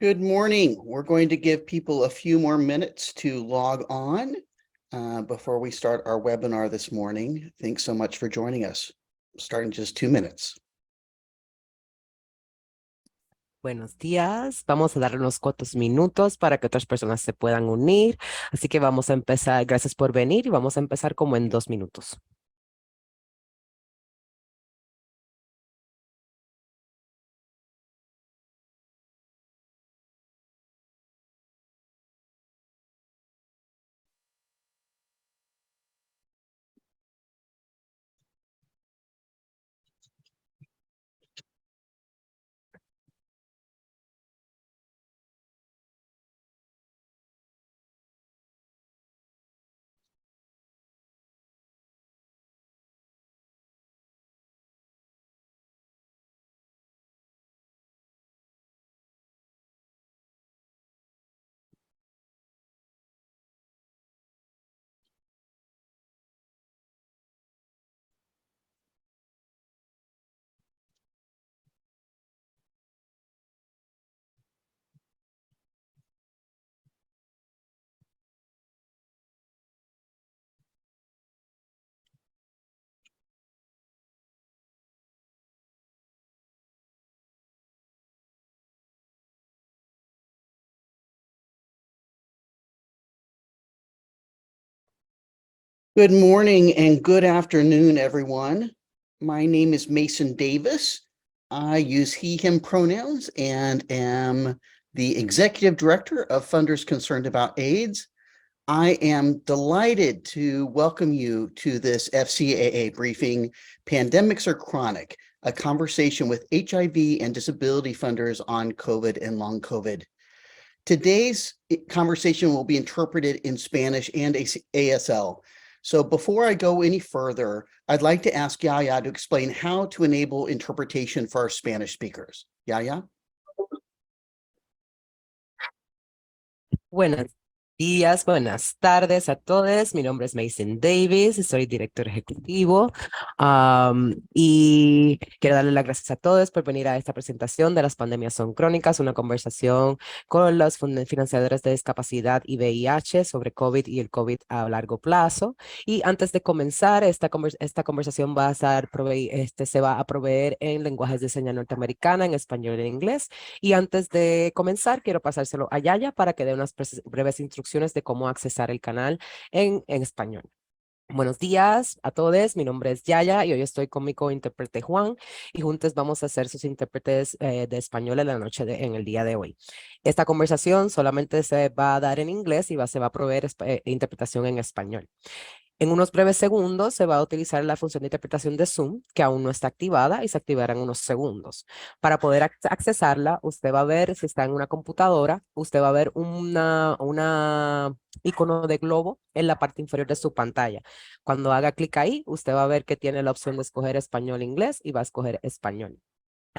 Good morning. We're going to give people a few more minutes to log on before we start our webinar this morning. Thanks so much for joining us. Starting just 2 minutes. Buenos días, vamos a dar unos cuantos minutos para que otras personas se puedan unir, así que vamos a empezar, gracias por venir y vamos a empezar como en 2 minutos. Good morning and good afternoon, everyone. My name is Mason Davis. I use he, him pronouns and am the Executive Director of Funders Concerned About AIDS. I am delighted to welcome you to this FCAA briefing, Pandemics Are Chronic, a conversation with HIV and disability funders on COVID and long COVID. Today's conversation will be interpreted in Spanish and ASL. So before I go any further, I'd like to ask Yaya to explain how to enable interpretation for our Spanish speakers. Yaya? Buenos días, buenas tardes a todos. Mi nombre es Mason Davis, soy director ejecutivo y quiero darle las gracias a todos por venir a esta presentación de Las pandemias son crónicas, una conversación con los financiadores de discapacidad y VIH sobre COVID y el COVID a largo plazo. Y antes de comenzar, esta conversación va a estar se va a proveer en lenguajes de señas norteamericana, en español y en inglés. Y antes de comenzar, quiero pasárselo a Yaya para que dé unas breves instrucciones de cómo accesar el canal en español. Buenos días a todos, mi nombre es Yaya y hoy estoy con mi cointérprete Juan y juntos vamos a ser sus intérpretes de español en la noche en el día de hoy. Esta conversación solamente se va a dar en inglés y se va a proveer interpretación en español. En unos breves segundos se va a utilizar la función de interpretación de Zoom, que aún no está activada y se activará en unos segundos. Para poder accesarla, usted va a ver, si está en una computadora, usted va a ver una icono de globo en la parte inferior de su pantalla. Cuando haga clic ahí, usted va a ver que tiene la opción de escoger español e inglés y va a escoger español.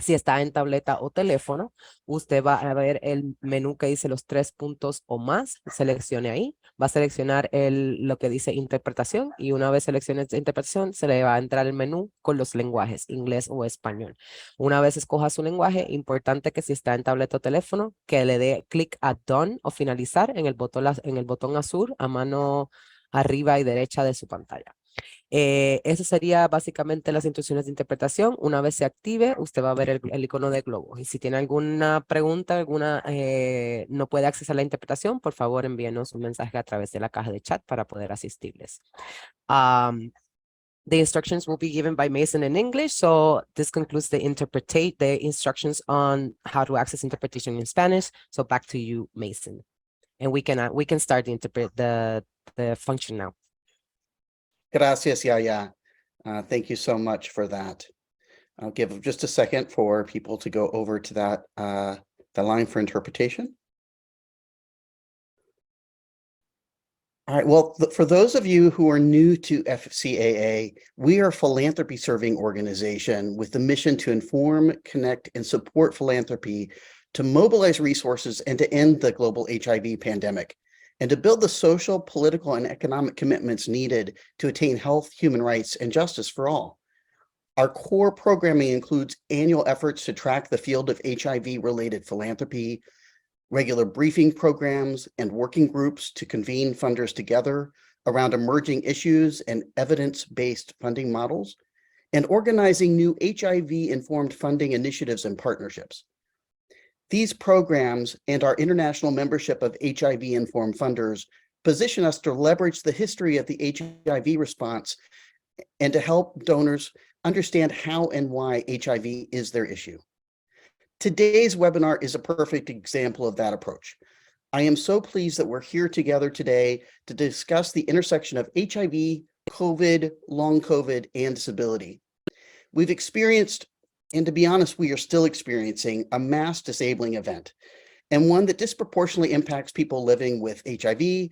Si está en tableta o teléfono, usted va a ver el menú que dice los 3 puntos o más, seleccione ahí, va a seleccionar lo que dice interpretación y una vez seleccione interpretación, se le va a entrar el menú con los lenguajes, inglés o español. Una vez escoja su lenguaje, importante que si está en tableta o teléfono, que le dé clic a Done o finalizar en el botón azul a mano arriba y derecha de su pantalla. Eso sería básicamente las instrucciones de interpretación. Una vez se active, usted va a ver el icono de globo. Y si tiene alguna pregunta, no puede acceder a la interpretación, por favor envíenos un mensaje a través de la caja de chat para poder asistirles. The instructions will be given by Mason in English, so this concludes the instructions on how to access interpretation in Spanish. So back to you, Mason, and we can start the function now. Gracias, Yaya. Thank you so much for that. I'll give just a second for people to go over to that the line for interpretation. All right, well, for those of you who are new to FCAA, we are a philanthropy serving organization with the mission to inform, connect, and support philanthropy to mobilize resources and to end the global HIV pandemic, and to build the social, political, and economic commitments needed to attain health, human rights, and justice for all. Our core programming includes annual efforts to track the field of HIV-related philanthropy, regular briefing programs and working groups to convene funders together around emerging issues and evidence-based funding models, and organizing new HIV-informed funding initiatives and partnerships. These programs and our international membership of HIV-informed funders position us to leverage the history of the HIV response and to help donors understand how and why HIV is their issue. Today's webinar is a perfect example of that approach. I am so pleased that we're here together today to discuss the intersection of HIV, COVID, long COVID, and disability. We've experienced, and to be honest, we are still experiencing a mass disabling event, and one that disproportionately impacts people living with HIV,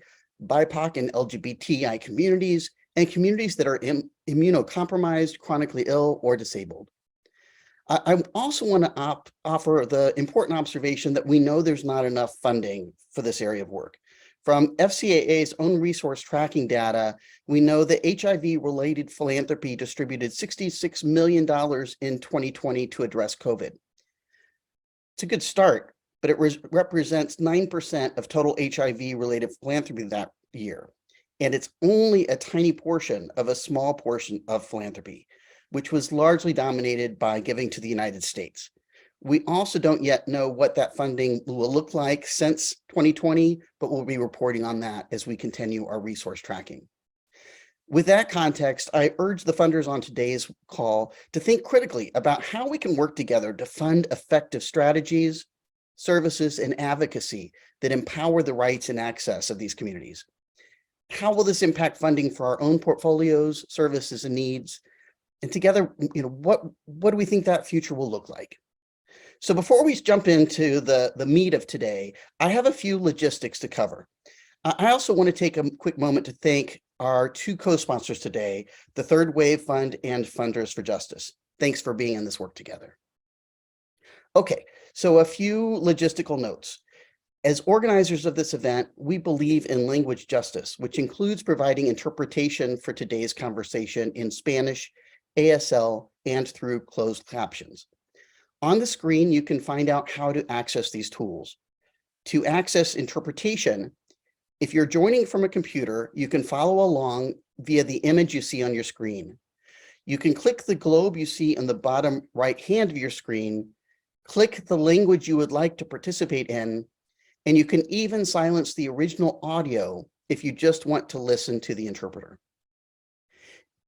BIPOC and LGBTI communities, and communities that are immunocompromised, chronically ill, or disabled. I also want to offer the important observation that we know there's not enough funding for this area of work. From FCAA's own resource tracking data, we know that HIV-related philanthropy distributed $66 million in 2020 to address COVID. It's a good start, but it represents 9% of total HIV-related philanthropy that year. And it's only a tiny portion of a small portion of philanthropy, which was largely dominated by giving to the United States. We also don't yet know what that funding will look like since 2020, but we'll be reporting on that as we continue our resource tracking. With that context, I urge the funders on today's call to think critically about how we can work together to fund effective strategies, services, and advocacy that empower the rights and access of these communities. How will this impact funding for our own portfolios, services, and needs? And together, what do we think that future will look like? So before we jump into the meat of today, I have a few logistics to cover. I also want to take a quick moment to thank our two co-sponsors today, the Third Wave Fund and Funders for Justice. Thanks for being in this work together. Okay, so a few logistical notes. As organizers of this event, we believe in language justice, which includes providing interpretation for today's conversation in Spanish, ASL, and through closed captions. On the screen, you can find out how to access these tools. To access interpretation, if you're joining from a computer, you can follow along via the image you see on your screen. You can click the globe you see on the bottom right hand of your screen, click the language you would like to participate in, and you can even silence the original audio if you just want to listen to the interpreter.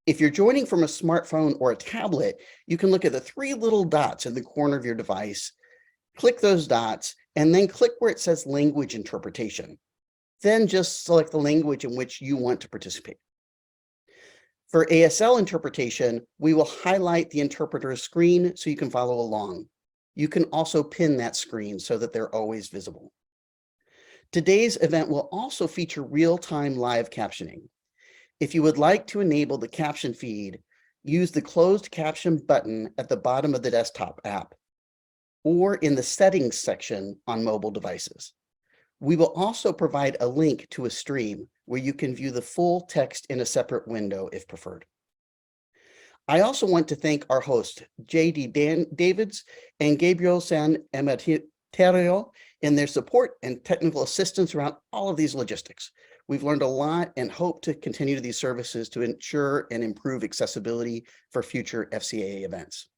If you're joining from a smartphone or a tablet, you can look at the three little dots in the corner of your device, click those dots, and then click where it says language interpretation. Then just select the language in which you want to participate. For ASL interpretation, we will highlight the interpreter's screen so you can follow along. You can also pin that screen so that they're always visible. Today's event will also feature real-time live captioning. If you would like to enable the caption feed, use the closed caption button at the bottom of the desktop app or in the settings section on mobile devices. We will also provide a link to a stream where you can view the full text in a separate window if preferred. I also want to thank our hosts, J.D. Davids and Gabriel San Emeterio, in their support and technical assistance around all of these logistics. We've learned a lot and hope to continue these services to ensure and improve accessibility for future FCAA events.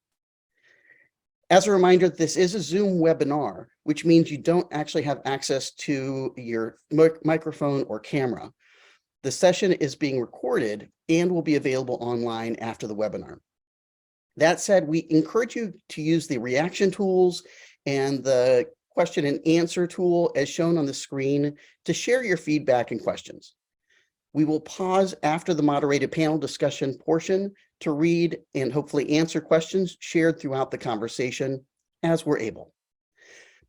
As a reminder, this is a Zoom webinar, which means you don't actually have access to your microphone or camera. The session is being recorded and will be available online after the webinar. That said, we encourage you to use the reaction tools and the question and answer tool as shown on the screen to share your feedback and questions. We will pause after the moderated panel discussion portion to read and hopefully answer questions shared throughout the conversation as we're able.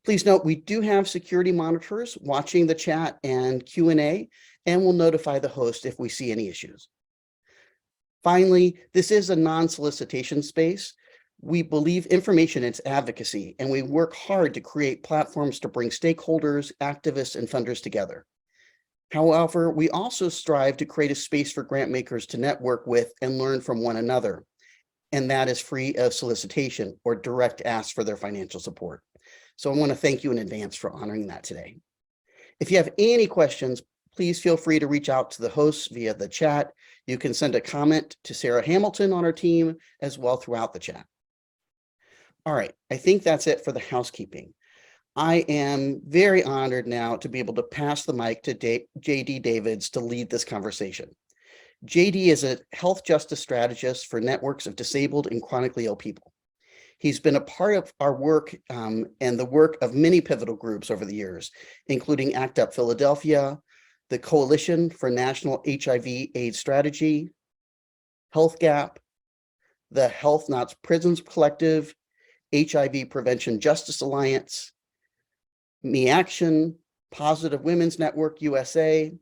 Please note, we do have security monitors watching the chat and Q&A, and will notify the host if we see any issues. Finally, this is a non-solicitation space. We believe information is advocacy, and we work hard to create platforms to bring stakeholders, activists, and funders together. However, we also strive to create a space for grant makers to network with and learn from one another, and that is free of solicitation or direct ask for their financial support. So I want to thank you in advance for honoring that today. If you have any questions, please feel free to reach out to the hosts via the chat. You can send a comment to Sarah Hamilton on our team as well throughout the chat. All right, I think that's it for the housekeeping. I am very honored now to be able to pass the mic to JD Davids to lead this conversation. JD is a health justice strategist for networks of disabled and chronically ill people. He's been a part of our work and the work of many pivotal groups over the years, including ACT UP Philadelphia, the Coalition for National HIV/AIDS Strategy, Health Gap, the Health Not Prisons Collective, HIV Prevention Justice Alliance, Me Action, Positive Women's Network USA,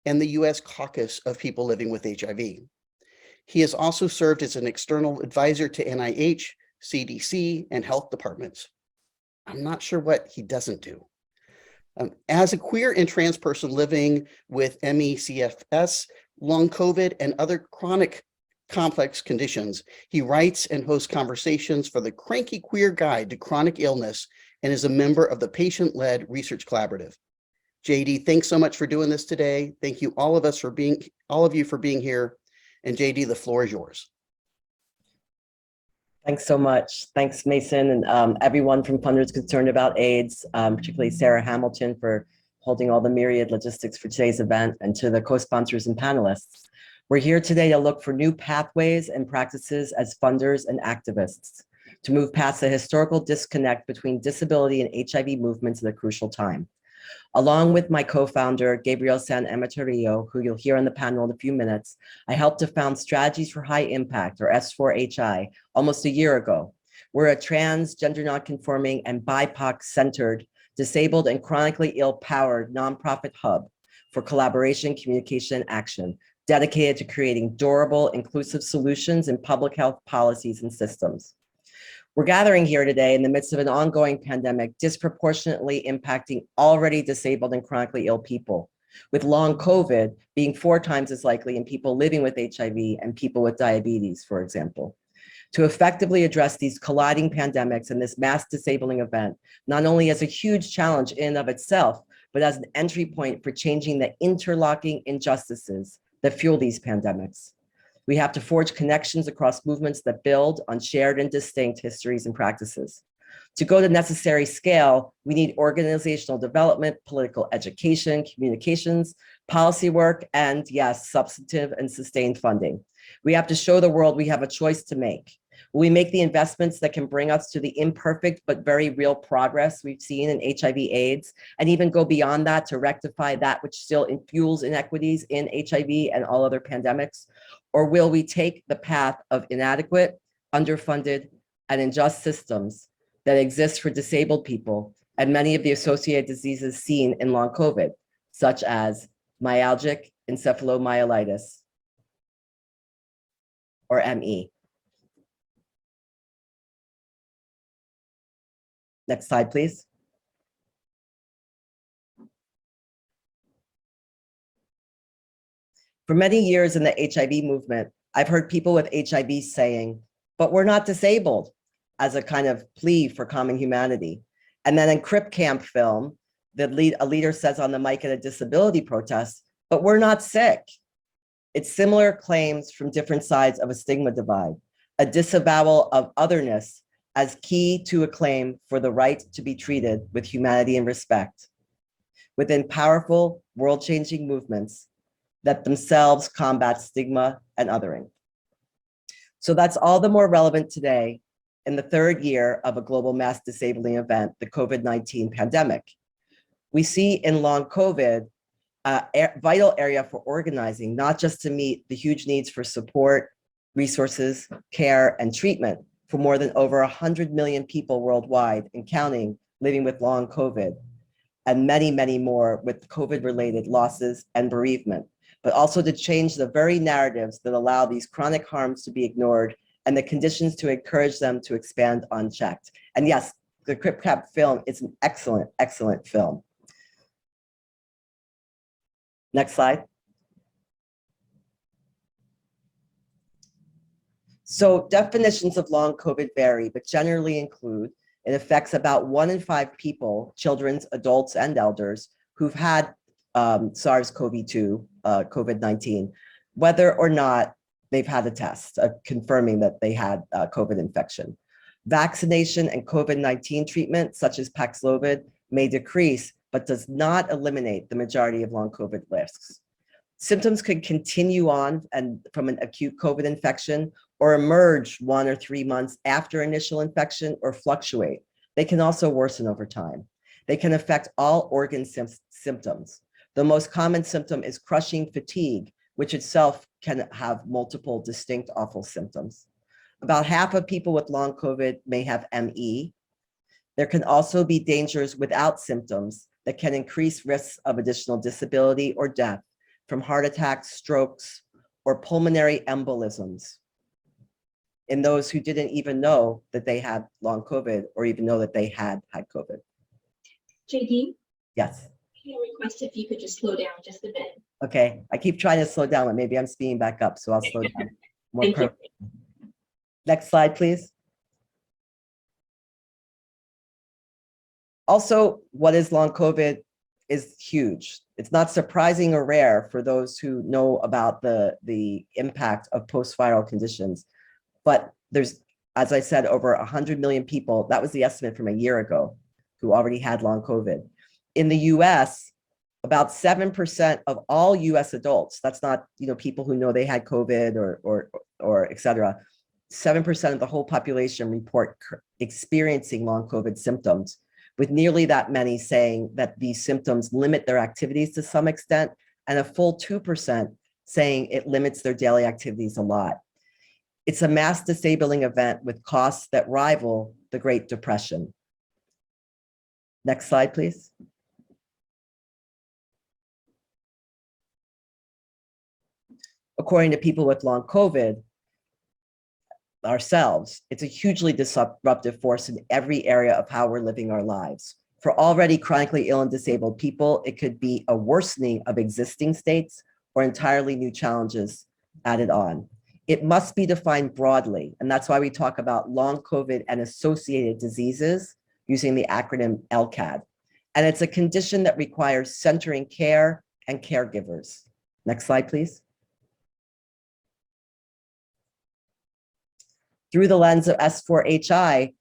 and the US Caucus of People Living with HIV. He has also served as an external advisor to NIH, CDC, and health departments. I'm not sure what he doesn't do. As a queer and trans person living with ME/CFS, long COVID, and other chronic complex conditions, he writes and hosts conversations for the Cranky Queer Guide to Chronic Illness and is a member of the Patient-Led Research Collaborative. JD, thanks so much for doing this today. Thank you all of you for being here. And JD, the floor is yours. Thanks so much. Thanks, Mason, and everyone from Funders Concerned About AIDS, particularly Sarah Hamilton for holding all the myriad logistics for today's event, and to the co-sponsors and panelists. We're here today to look for new pathways and practices as funders and activists to move past the historical disconnect between disability and HIV movements at a crucial time. Along with my co-founder, Gabriel San Emeterio, who you'll hear on the panel in a few minutes, I helped to found Strategies for High Impact, or S4HI, almost a year ago. We're a trans, gender nonconforming, and BIPOC-centered, disabled and chronically ill-powered nonprofit hub for collaboration, communication, and action, dedicated to creating durable, inclusive solutions in public health policies and systems. We're gathering here today in the midst of an ongoing pandemic disproportionately impacting already disabled and chronically ill people, with long COVID being 4 times as likely in people living with HIV and people with diabetes, for example. To effectively address these colliding pandemics and this mass disabling event, not only as a huge challenge in and of itself, but as an entry point for changing the interlocking injustices that fuel these pandemics. We have to forge connections across movements that build on shared and distinct histories and practices. To go to necessary scale, we need organizational development, political education, communications, policy work, and yes, substantive and sustained funding. We have to show the world we have a choice to make. Will we make the investments that can bring us to the imperfect but very real progress we've seen in HIV/AIDS, and even go beyond that to rectify that which still fuels inequities in HIV and all other pandemics? Or will we take the path of inadequate, underfunded, and unjust systems that exist for disabled people and many of the associated diseases seen in long COVID, such as myalgic encephalomyelitis, or ME? Next slide, please. For many years in the HIV movement, I've heard people with HIV saying, but we're not disabled, as a kind of plea for common humanity. And then in Crip Camp film, a leader says on the mic at a disability protest, but we're not sick. It's similar claims from different sides of a stigma divide, a disavowal of otherness as key to a claim for the right to be treated with humanity and respect. Within powerful, world-changing movements that themselves combat stigma and othering. So that's all the more relevant today in the 3rd year of a global mass disabling event, the COVID-19 pandemic. We see in long COVID a vital area for organizing, not just to meet the huge needs for support, resources, care, and treatment for more than over 100 million people worldwide and counting living with long COVID, and many, many more with COVID-related losses and bereavement, but also to change the very narratives that allow these chronic harms to be ignored and the conditions to encourage them to expand unchecked. And yes, the Crip Camp film is an excellent, excellent film. Next slide. So definitions of long COVID vary, but generally include It affects about 1 in 5 people, children, adults, and elders who've had SARS-CoV-2, COVID-19, whether or not they've had a test confirming that they had COVID infection. Vaccination and COVID-19 treatment, such as Paxlovid, may decrease, but does not eliminate the majority of long COVID risks. Symptoms could continue on and from an acute COVID infection or emerge 1 or 3 months after initial infection or fluctuate. They can also worsen over time. They can affect all organ symptoms. The most common symptom is crushing fatigue, which itself can have multiple distinct awful symptoms. About half of people with long COVID may have ME. There can also be dangers without symptoms that can increase risks of additional disability or death from heart attacks, strokes, or pulmonary embolisms in those who didn't even know that they had long COVID or even know that they had COVID. JD? Yes. Can I request if you could just slow down just a bit? Okay, I keep trying to slow down, but maybe I'm speeding back up, so I'll slow down. Thank you. Next slide, please. Also, what is long COVID is huge. It's not surprising or rare for those who know about the impact of post-viral conditions. But there's, as I said, over 100 million people, that was the estimate from a year ago, who already had long COVID. In the US, about 7% of all US adults, that's not people who know they had COVID or et cetera, 7% of the whole population report experiencing long COVID symptoms, with nearly that many saying that these symptoms limit their activities to some extent, and a full 2% saying it limits their daily activities a lot. It's a mass disabling event with costs that rival the Great Depression. Next slide, please. According to people with long COVID, ourselves, it's a hugely disruptive force in every area of how we're living our lives. For already chronically ill and disabled people, it could be a worsening of existing states or entirely new challenges added on. It must be defined broadly, and that's why we talk about long COVID and associated diseases using the acronym LCAD. And it's a condition that requires centering care and caregivers. Next slide, please. Through the lens of S4HI,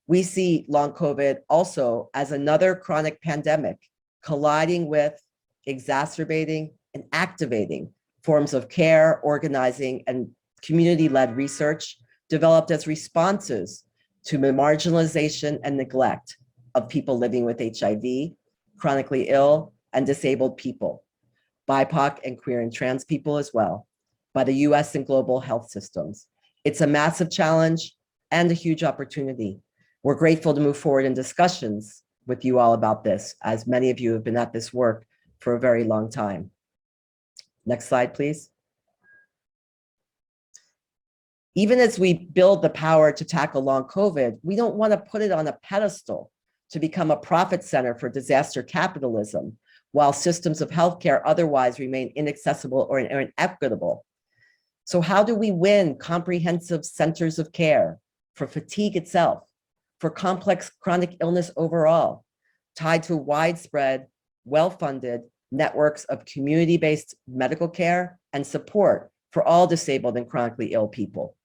we see long COVID also as another chronic pandemic colliding with, exacerbating, and activating forms of care, organizing, and community-led research developed as responses to the marginalization and neglect of people living with HIV, chronically ill and disabled people, BIPOC and queer and trans people as well, by the US and global health systems. It's a massive challenge and a huge opportunity. We're grateful to move forward in discussions with you all about this, as many of you have been at this work for a very long time. Next slide, please. Even as we build the power to tackle long COVID, we don't want to put it on a pedestal to become a profit center for disaster capitalism, while systems of healthcare otherwise remain inaccessible or inequitable. So how do we win comprehensive centers of care for fatigue itself, for complex chronic illness overall, tied to widespread, well-funded networks of community-based medical care and support for all disabled and chronically ill people?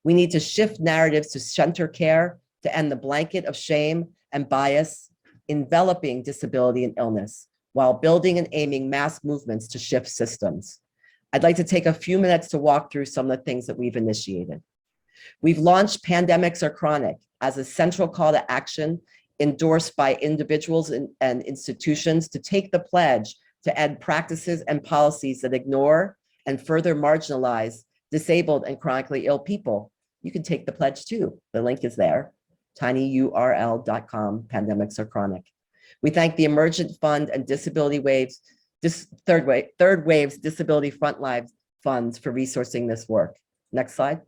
We need to shift narratives to center care, to end the blanket of shame and bias enveloping disability and illness, while building and aiming mass movements to shift systems. I'd like to take a few minutes to walk through some of the things that we've initiated. We've launched Pandemics Are Chronic as a central call to action endorsed by individuals and institutions to take the pledge to end practices and policies that ignore and further marginalize disabled and chronically ill people. You can take the pledge too. The link is there, tinyurl.com, Pandemics Are Chronic. We thank the Emergent Fund and Disability Waves, Third Wave's Disability Frontline funds for resourcing this work. Next slide.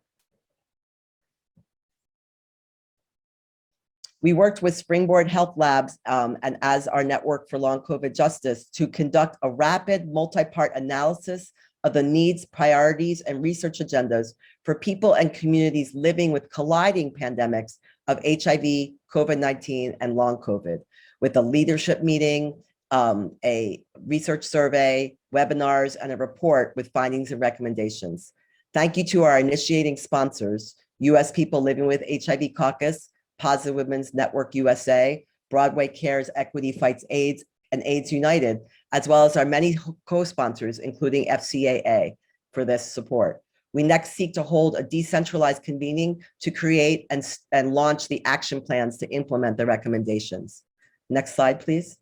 We worked with Springboard Health Labs and as our Network for Long COVID Justice to conduct a rapid multi-part analysis of the needs, priorities, and research agendas for people and communities living with colliding pandemics of HIV, COVID-19, and long COVID, with a leadership meeting, a research survey, webinars, and a report with findings and recommendations. Thank you to our initiating sponsors, U.S. People Living with HIV Caucus, Positive Women's Network USA, Broadway Cares Equity Fights AIDS, and AIDS United, as well as our many co-sponsors, including FCAA, for this support. We next seek to hold a decentralized convening to create and launch the action plans to implement the recommendations. Next slide, please.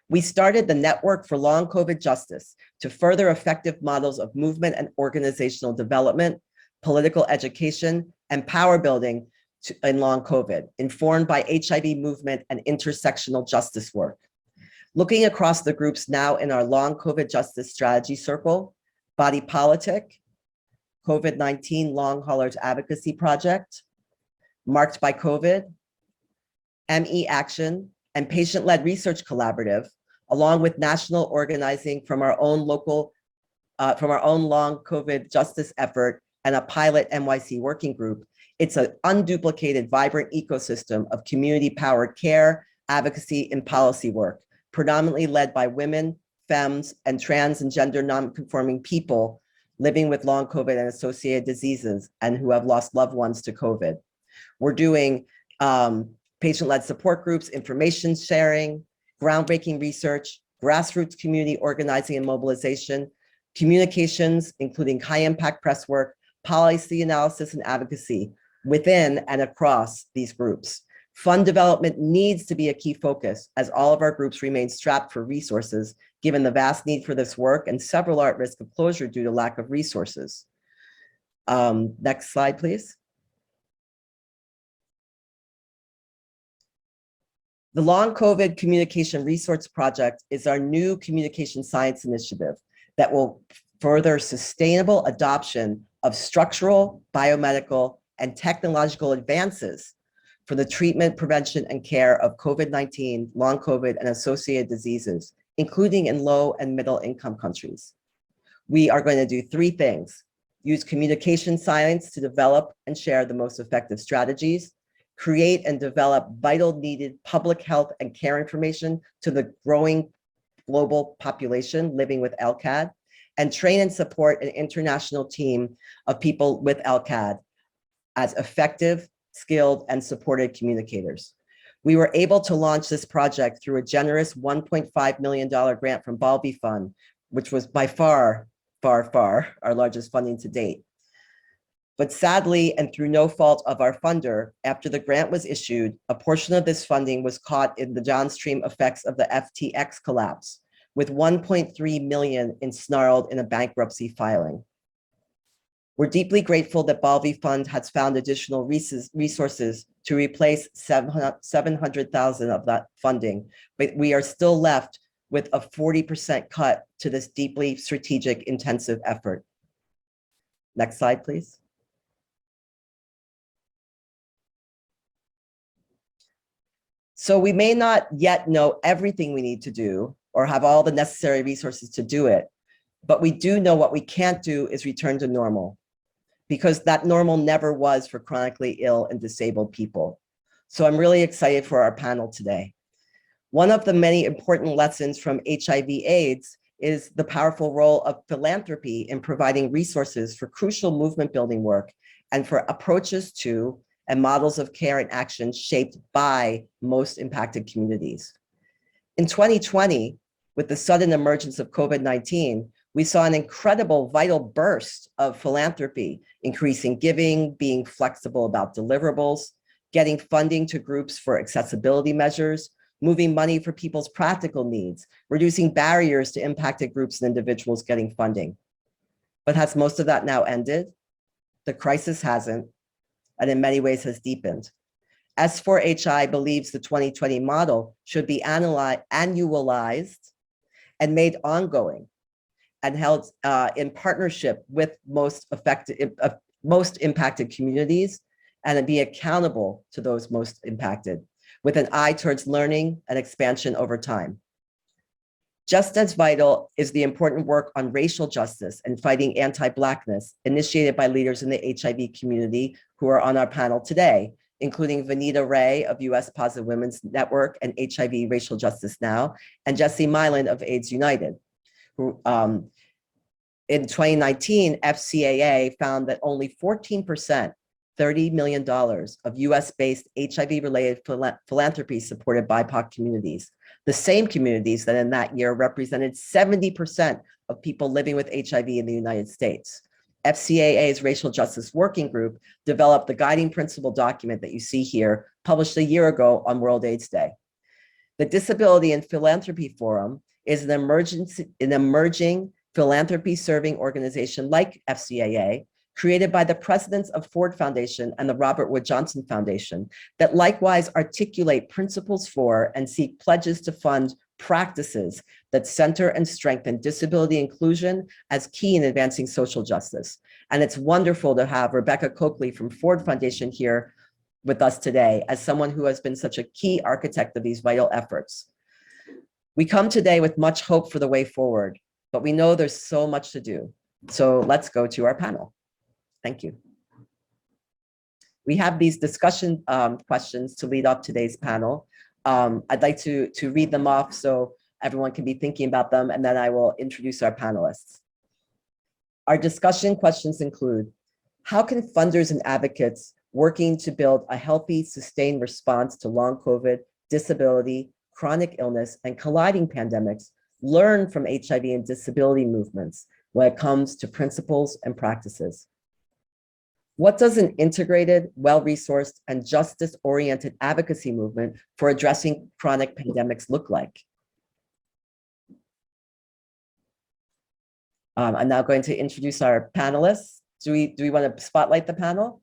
We started the Network for Long COVID Justice to further effective models of movement and organizational development, political education, and power building in long COVID, informed by HIV movement and intersectional justice work. Looking across the groups now in our long COVID justice strategy circle, Body Politic, COVID-19 Long Haulers Advocacy Project, Marked by COVID, ME Action, and Patient-Led Research Collaborative, along with national organizing from our own long COVID justice effort and a pilot NYC working group. It's an unduplicated, vibrant ecosystem of community-powered care, advocacy, and policy work, predominantly led by women, femmes, and trans and gender non-conforming people living with long COVID and associated diseases and who have lost loved ones to COVID. We're doing patient-led support groups, information sharing, groundbreaking research, grassroots community organizing and mobilization, communications, including high-impact press work, policy analysis and advocacy within and across these groups. Fund development needs to be a key focus as all of our groups remain strapped for resources, given the vast need for this work, and several are at risk of closure due to lack of resources. Next slide, please. The Long COVID Communication Resource Project is our new communication science initiative that will further sustainable adoption of structural, biomedical, and technological advances for the treatment, prevention, and care of COVID-19, long COVID, and associated diseases, including in low and middle income countries. We are going to do three things: use communication science to develop and share the most effective strategies, create and develop vital needed public health and care information to the growing global population living with LCAD, and train and support an international team of people with LCAD as effective, skilled, and supported communicators. We were able to launch this project through a generous $1.5 million grant from Balby Fund, which was by far our largest funding to date. But sadly, and through no fault of our funder, after the grant was issued, a portion of this funding was caught in the downstream effects of the FTX collapse, with 1.3 million ensnarled in a bankruptcy filing. We're deeply grateful that Balby Fund has found additional resources to replace 700,000 of that funding, but we are still left with a 40% cut to this deeply strategic, intensive effort. Next slide, please. So we may not yet know everything we need to do or have all the necessary resources to do it, but we do know what we can't do is return to normal, because that normal never was for chronically ill and disabled people. So I'm really excited for our panel today. One of the many important lessons from HIV/AIDS is the powerful role of philanthropy in providing resources for crucial movement building work and for approaches to and models of care and action shaped by most impacted communities. In 2020, with the sudden emergence of COVID-19, we saw an incredible vital burst of philanthropy, increasing giving, being flexible about deliverables, getting funding to groups for accessibility measures, moving money for people's practical needs, reducing barriers to impacted groups and individuals getting funding. But has most of that now ended? The crisis hasn't, and in many ways has deepened. S4HI believes the 2020 model should be annualized and made ongoing and held in partnership with most impacted communities, and be accountable to those most impacted, with an eye towards learning and expansion over time. Just as vital is the important work on racial justice and fighting anti-Blackness initiated by leaders in the HIV community who are on our panel today, including Vanita Ray of US Positive Women's Network and HIV Racial Justice Now, and Jesse Myland of AIDS United, who in 2019, FCAA found that only 14%, $30 million of US-based HIV-related philanthropy supported BIPOC communities, the same communities that in that year represented 70% of people living with HIV in the United States. FCAA's Racial Justice Working Group developed the guiding principle document that you see here, published a year ago on World AIDS Day. The Disability and Philanthropy Forum is an emerging philanthropy serving organization like FCAA, created by the presidents of Ford Foundation and the Robert Wood Johnson Foundation, that likewise articulate principles for and seek pledges to fund practices that center and strengthen disability inclusion as key in advancing social justice. And it's wonderful to have Rebecca Coakley from Ford Foundation here with us today as someone who has been such a key architect of these vital efforts. We come today with much hope for the way forward, but we know there's so much to do. So let's go to our panel. Thank you. We have these discussion questions to lead off today's panel. I'd like to read them off so everyone can be thinking about them, and then I will introduce our panelists. Our discussion questions include, how can funders and advocates working to build a healthy, sustained response to long COVID, disability, chronic illness, and colliding pandemics learn from HIV and disability movements when it comes to principles and practices? What does an integrated, well-resourced, and justice-oriented advocacy movement for addressing chronic pandemics look like? I'm now going to introduce our panelists. Do we want to spotlight the panel?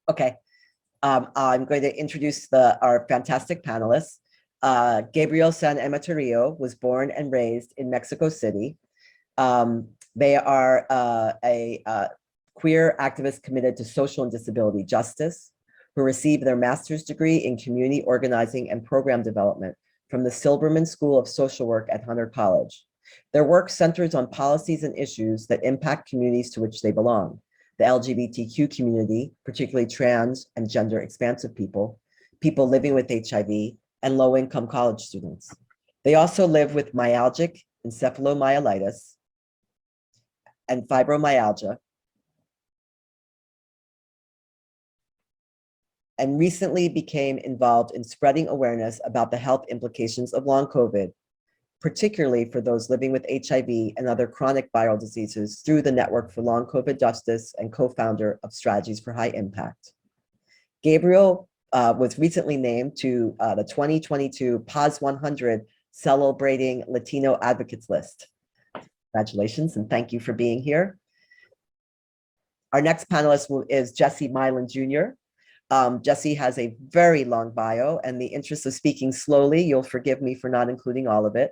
Okay, I'm going to introduce our fantastic panelists. Gabriel San Emeterio was born and raised in Mexico City. They are a queer activist committed to social and disability justice, who received their master's degree in community organizing and program development from the Silberman School of Social Work at Hunter College. Their work centers on policies and issues that impact communities to which they belong: the LGBTQ community, particularly trans and gender expansive people, people living with HIV, and low-income college students. They also live with myalgic encephalomyelitis and fibromyalgia, and recently became involved in spreading awareness about the health implications of long COVID, particularly for those living with HIV and other chronic viral diseases, through the Network for Long COVID Justice and co-founder of Strategies for High Impact. Gabriel was recently named to the 2022 POS 100 Celebrating Latino Advocates list. Congratulations, and thank you for being here. Our next panelist is Jesse Myland Jr. Jesse has a very long bio, and in the interest of speaking slowly, you'll forgive me for not including all of it.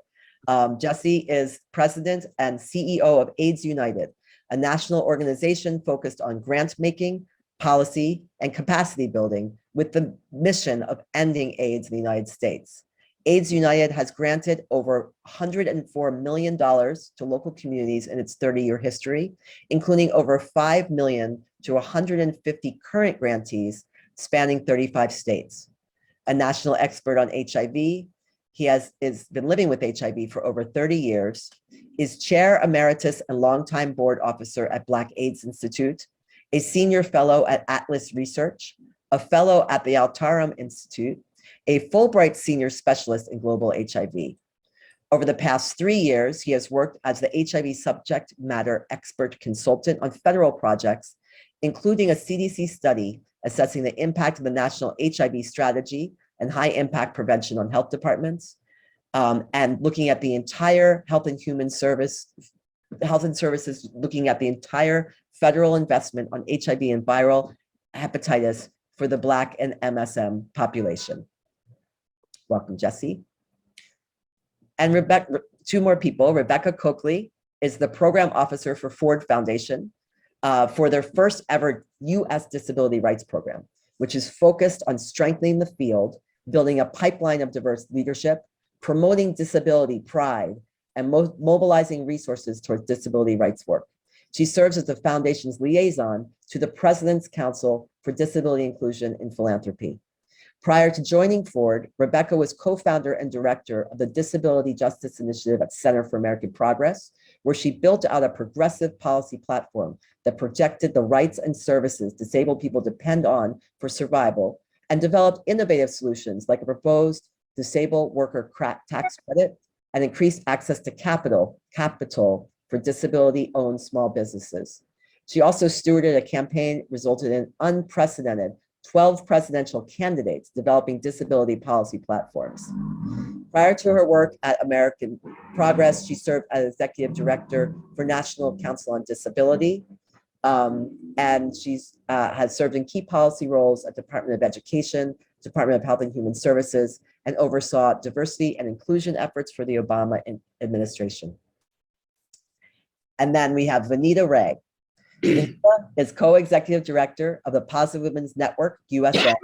Jesse is president and CEO of AIDS United, a national organization focused on grant making, policy, and capacity building with the mission of ending AIDS in the United States. AIDS United has granted over $104 million to local communities in its 30-year history, including over $5 million to 150 current grantees spanning 35 states. A national expert on HIV, he has been living with HIV for over 30 years, is chair emeritus and longtime board officer at Black AIDS Institute, a senior fellow at Atlas Research, a fellow at the Altarum Institute, a Fulbright senior specialist in global HIV. Over the past 3 years, he has worked as the HIV subject matter expert consultant on federal projects, including a CDC study assessing the impact of the national HIV strategy and high impact prevention on health departments, and looking at the entire Health and Human Service Health and Services looking at the entire federal investment on HIV and viral hepatitis for the Black and MSM population. Welcome, Jesse. And Rebecca, two more people. Rebecca Coakley is the program officer for Ford Foundation for their first ever US disability rights program, which is focused on strengthening the field, building a pipeline of diverse leadership, promoting disability pride, and mobilizing resources towards disability rights work. She serves as the foundation's liaison to the President's Council for Disability Inclusion in Philanthropy. Prior to joining Ford, Rebecca was co-founder and director of the Disability Justice Initiative at Center for American Progress, where she built out a progressive policy platform that projected the rights and services disabled people depend on for survival, and developed innovative solutions like a proposed disabled worker tax credit and increased access to capital for disability-owned small businesses. She also stewarded a campaign resulted in unprecedented 12 presidential candidates developing disability policy platforms. Prior to her work at American Progress, she served as executive director for National Council on Disability, and she's has served in key policy roles at Department of Education, Department of Health and Human Services, and oversaw diversity and inclusion efforts for the Obama administration. And then we have Vanita Ray. Vanita is co-executive director of the Positive Women's Network USA,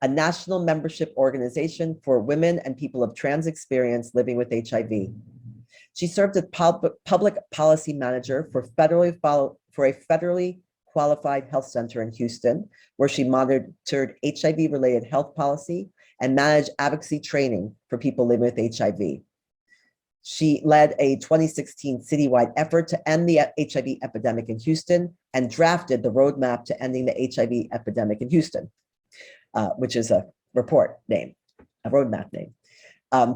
a national membership organization for women and people of trans experience living with HIV. She served as public policy manager for a federally qualified health center in Houston, where she monitored HIV-related health policy and managed advocacy training for people living with HIV. She led a 2016 citywide effort to end the HIV epidemic in Houston and drafted the roadmap to ending the HIV epidemic in Houston, which is a report name, a roadmap name.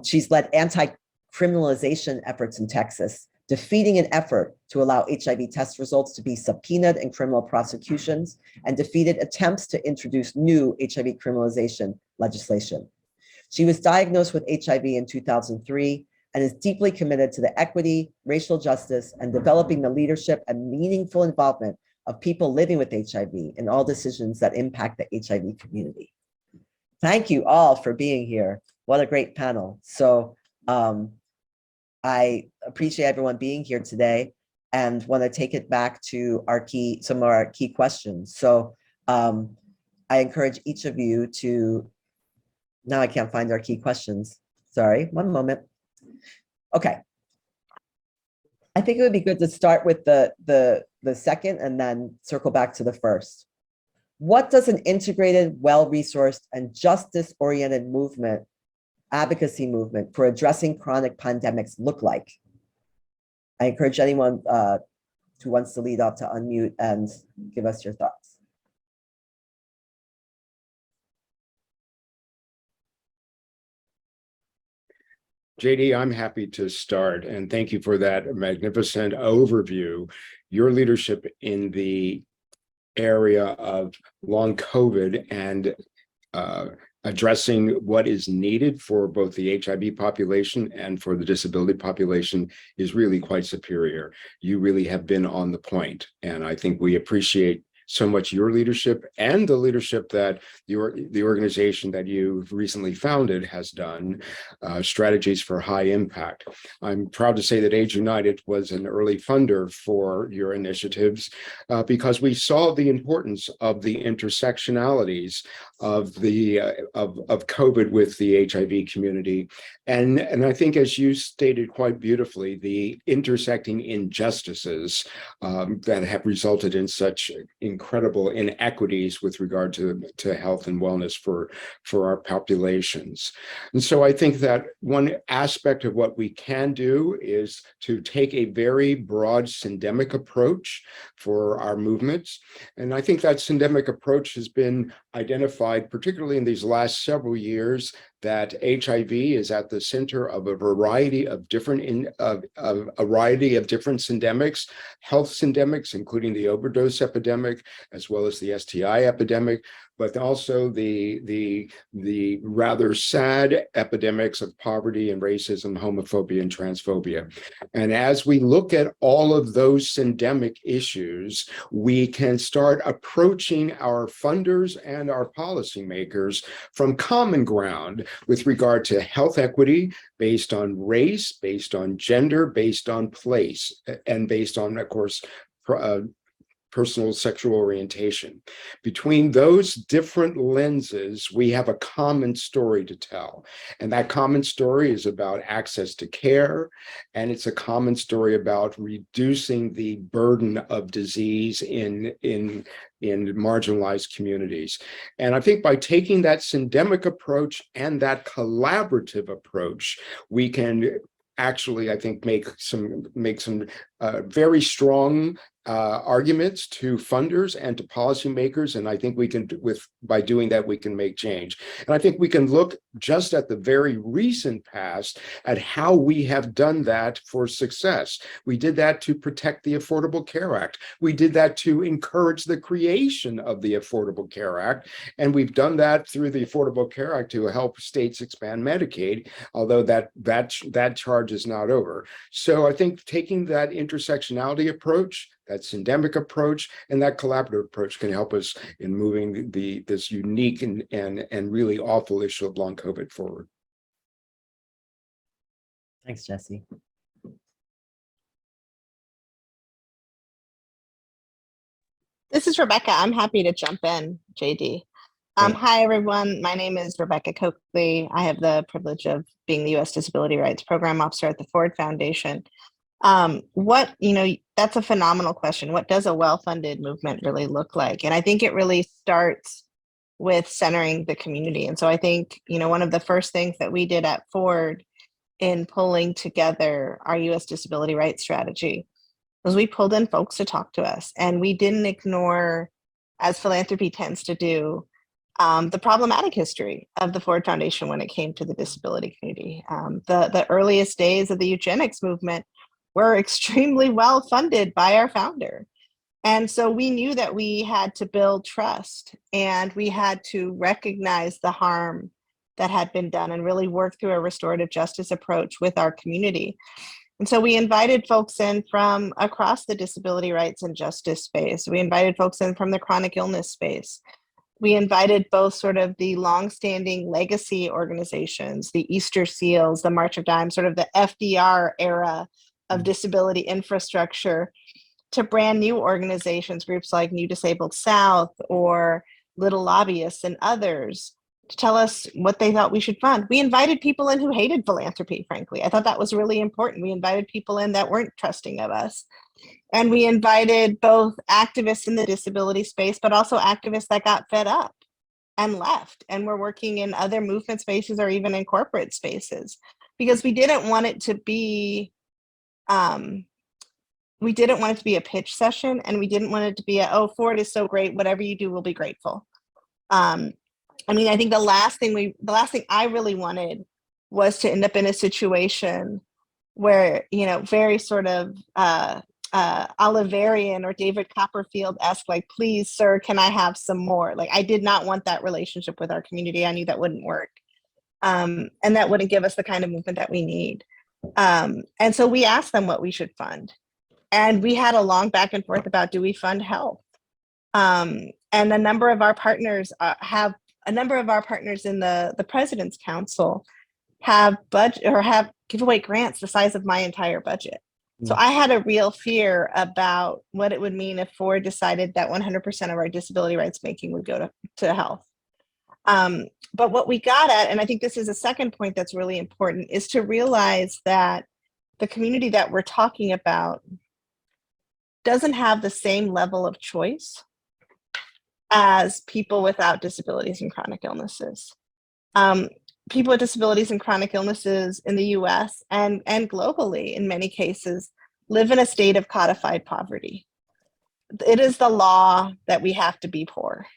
She's led anti-criminalization efforts in Texas, defeating an effort to allow HIV test results to be subpoenaed in criminal prosecutions, and defeated attempts to introduce new HIV criminalization legislation. She was diagnosed with HIV in 2003 and is deeply committed to the equity, racial justice, and developing the leadership and meaningful involvement of people living with HIV in all decisions that impact the HIV community. Thank you all for being here. What a great panel. So I appreciate everyone being here today and want to take it back to some of our key questions. So I encourage each of you to, now I can't find our key questions. Sorry, one moment. Okay. I think it would be good to start with the second and then circle back to the first. What does an integrated, well-resourced, and justice-oriented movement, advocacy movement for addressing chronic pandemics look like? I encourage anyone who wants to lead off to unmute and give us your thoughts. JD, I'm happy to start, and thank you for that magnificent overview. Your leadership in the area of long COVID and addressing what is needed for both the HIV population and for the disability population is really quite superior. You really have been on the point, and I think we appreciate so much your leadership and the leadership that the organization that you've recently founded has done, Strategies for High Impact. I'm proud to say that AIDS United was an early funder for your initiatives because we saw the importance of the intersectionalities of COVID with the HIV community. And I think, as you stated quite beautifully, the intersecting injustices that have resulted in such incredible inequities with regard to health and wellness for our populations. And so I think that one aspect of what we can do is to take a very broad syndemic approach for our movements. And I think that syndemic approach has been identified, particularly in these last several years, that HIV is at the center of a variety of different syndemics, health syndemics, including the overdose epidemic, as well as the STI epidemic, but also the rather sad epidemics of poverty and racism, homophobia, and transphobia. And as we look at all of those syndemic issues, we can start approaching our funders and our policymakers from common ground with regard to health equity based on race, based on gender, based on place, and based on, of course, personal sexual orientation. Between those different lenses, we have a common story to tell. And that common story is about access to care, and it's a common story about reducing the burden of disease in marginalized communities. And I think by taking that syndemic approach and that collaborative approach, we can actually, I think, make some very strong arguments to funders and to policymakers, and I think we can, by doing that, we can make change. And I think we can look just at the very recent past at how we have done that for success. We did that to protect the Affordable Care Act. We did that to encourage the creation of the Affordable Care Act, and we've done that through the Affordable Care Act to help states expand Medicaid, although that charge is not over. So I think taking that intersectionality approach, that syndemic approach, and that collaborative approach can help us in moving this unique and really awful issue of long COVID forward. Thanks, Jesse. This is Rebecca. I'm happy to jump in, JD. Hi, everyone. My name is Rebecca Coakley. I have the privilege of being the U.S. Disability Rights Program Officer at the Ford Foundation. That's a phenomenal question. What does a well-funded movement really look like? And I think it really starts with centering the community. And so I think, one of the first things that we did at Ford in pulling together our U.S. disability rights strategy was we pulled in folks to talk to us, and we didn't ignore, as philanthropy tends to do, the problematic history of the Ford Foundation when it came to the disability community. The earliest days of the eugenics movement were extremely well funded by our founder. And so we knew that we had to build trust, and we had to recognize the harm that had been done and really work through a restorative justice approach with our community. And so we invited folks in from across the disability rights and justice space. We invited folks in from the chronic illness space. We invited both sort of the longstanding legacy organizations, the Easter Seals, the March of Dimes, sort of the FDR era of disability infrastructure, to brand new organizations, groups like New Disabled South or Little Lobbyists and others, to tell us what they thought we should fund. We invited people in who hated philanthropy, frankly. I thought that was really important. We invited people in that weren't trusting of us. And we invited both activists in the disability space, but also activists that got fed up and left and were working in other movement spaces or even in corporate spaces, because we didn't want it to be a pitch session, and we didn't want it to be oh, Ford is so great, whatever you do, we'll be grateful. I think the last thing I really wanted was to end up in a situation where, very sort of Oliverian or David Copperfield-esque, like, please, sir, can I have some more? Like, I did not want that relationship with our community. I knew that wouldn't work. And that wouldn't give us the kind of movement that we need. And so we asked them what we should fund. And we had a long back and forth about, do we fund health? And a number of our partners in the President's Council have giveaway grants the size of my entire budget. So I had a real fear about what it would mean if Ford decided that 100% of our disability rights making would go to health. But what we got at, and I think this is a second point that's really important, is to realize that the community that we're talking about doesn't have the same level of choice as people without disabilities and chronic illnesses. People with disabilities and chronic illnesses in the US and globally, in many cases, live in a state of codified poverty. It is the law that we have to be poor,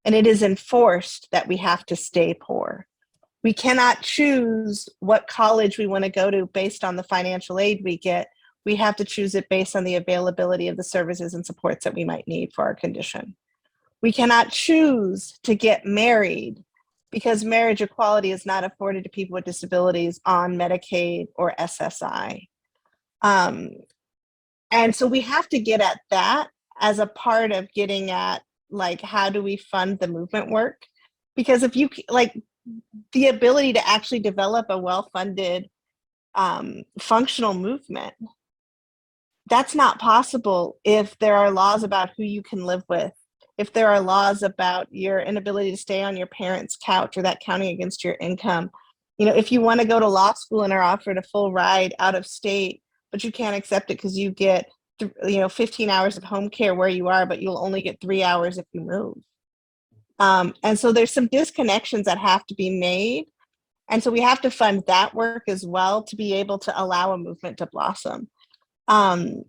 and it is enforced that we have to stay poor. We cannot choose what college we want to go to based on the financial aid we get. We have to choose it based on the availability of the services and supports that we might need for our condition. We cannot choose to get married because marriage equality is not afforded to people with disabilities on Medicaid or SSI. And so we have to get at that as a part of getting at, like, how do we fund the movement work? Because if you, like, the ability to actually develop a well-funded functional movement, that's not possible if there are laws about who you can live with, if there are laws about your inability to stay on your parents' couch or that counting against your income. You know, if you want to go to law school and are offered a full ride out of state, but you can't accept it because you get 15 hours of home care where you are, but you'll only get 3 hours if you move. And so there's some disconnections that have to be made. And so we have to fund that work as well to be able to allow a movement to blossom. And